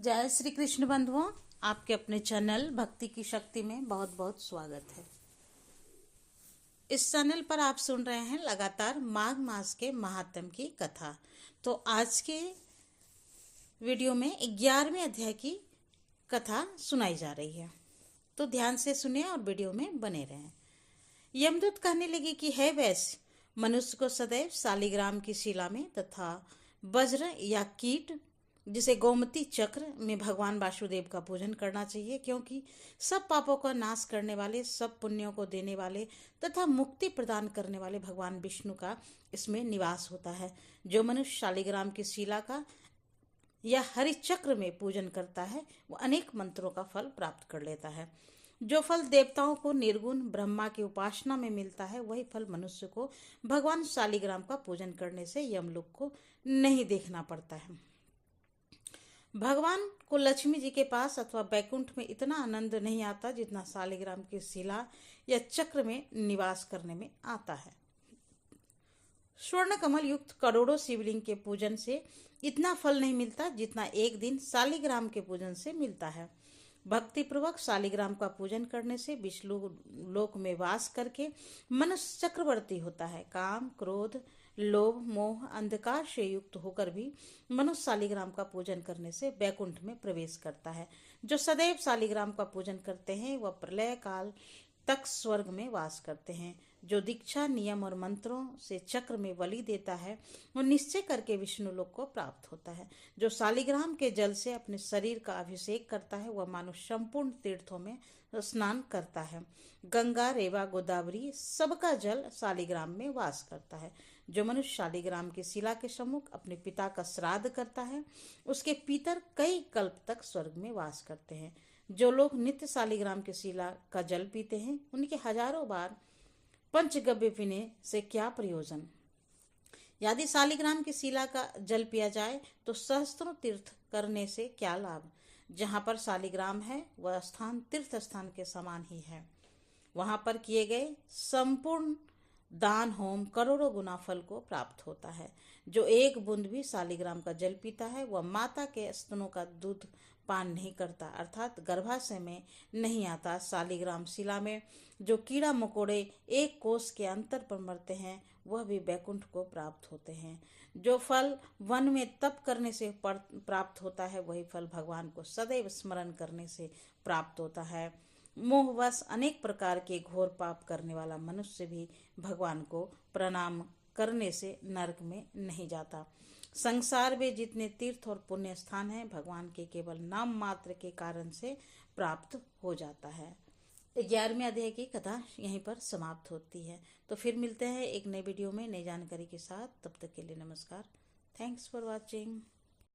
जय श्री कृष्ण बंधुओं, आपके अपने चैनल भक्ति की शक्ति में बहुत बहुत स्वागत है। इस चैनल पर आप सुन रहे हैं लगातार माघ मास के महात्म की कथा। तो आज के वीडियो में 11वें अध्याय की कथा सुनाई जा रही है, तो ध्यान से सुने और वीडियो में बने रहें। यमदूत कहने लगे कि हे वैश्य, मनुष्य को सदैव शालिग्राम की शिला में तथा वज्र या कीट जिसे गोमती चक्र में भगवान वासुदेव का पूजन करना चाहिए, क्योंकि सब पापों का नाश करने वाले, सब पुण्यों को देने वाले तथा मुक्ति प्रदान करने वाले भगवान विष्णु का इसमें निवास होता है। जो मनुष्य शालिग्राम की शिला का या हरि चक्र में पूजन करता है वो अनेक मंत्रों का फल प्राप्त कर लेता है। जो फल देवताओं को निर्गुण ब्रह्मा की उपासना में मिलता है, वही फल मनुष्य को भगवान शालिग्राम का पूजन करने से यमलोक को नहीं देखना पड़ता है। भगवान को लक्ष्मी जी के पास अथवा बैकुंठ में इतना आनंद नहीं आता जितना शालिग्राम की शिला या चक्र में निवास करने में आता है। स्वर्ण कमल युक्त करोड़ों शिवलिंग के पूजन से इतना फल नहीं मिलता जितना एक दिन शालिग्राम के पूजन से मिलता है। भक्ति पूर्वक शालिग्राम का पूजन करने से विष्णु लोक में वास करके मनुष्य चक्रवर्ती होता है। काम, क्रोध, लोभ, मोह, अंधकार से युक्त होकर भी मनुष्य शालिग्राम का पूजन करने से बैकुंठ में प्रवेश करता है। जो सदैव शालिग्राम का पूजन करते हैं वह प्रलय काल तक स्वर्ग में वास करते हैं। जो दीक्षा, नियम और मंत्रों से चक्र में बलि देता है वो निश्चय करके विष्णु लोक को प्राप्त होता है। जो शालिग्राम के जल से अपने शरीर का अभिषेक करता है वह मानो संपूर्ण तीर्थों में स्नान करता है। गंगा, रेवा, गोदावरी सबका जल शालिग्राम में वास करता है। जो मनुष्य शालिग्राम की शिला के सम्मुख अपने पिता का श्राद्ध करता है उसके पितर कई कल्प तक स्वर्ग में वास करते हैं। जो लोग नित्य शालिग्राम की शिला का जल पीते हैं उनके हजारों बार पंचगव्य पीने से क्या प्रयोजन। यदि शालिग्राम की शिला का जल पिया जाए तो सहस्त्रों तीर्थ करने से क्या लाभ। जहाँ पर शालिग्राम है वह स्थान तीर्थ स्थान के समान ही है। वहां पर किए गए संपूर्ण दान होम करोड़ों गुना फल को प्राप्त होता है। जो एक बूंद भी शालिग्राम का जल पीता है वह माता के स्तनों का दूध पान नहीं करता, अर्थात गर्भाशय में नहीं आता। शालिग्राम शिला में जो कीड़ा मकोड़े एक कोस के अंतर पर मरते हैं वह भी बैकुंठ को प्राप्त होते हैं। जो फल वन में तप करने से प्राप्त होता है वही फल भगवान को सदैव स्मरण करने से प्राप्त होता है। मोहवश अनेक प्रकार के घोर पाप करने वाला मनुष्य भी भगवान को प्रणाम करने से नरक में नहीं जाता। संसार में जितने तीर्थ और पुण्य स्थान हैं भगवान के केवल नाम मात्र के कारण से प्राप्त हो जाता है। 11वें अध्याय की कथा यहीं पर समाप्त होती है। तो फिर मिलते हैं एक नए वीडियो में नई जानकारी के साथ। तब तक के लिए नमस्कार। Thanks for watching.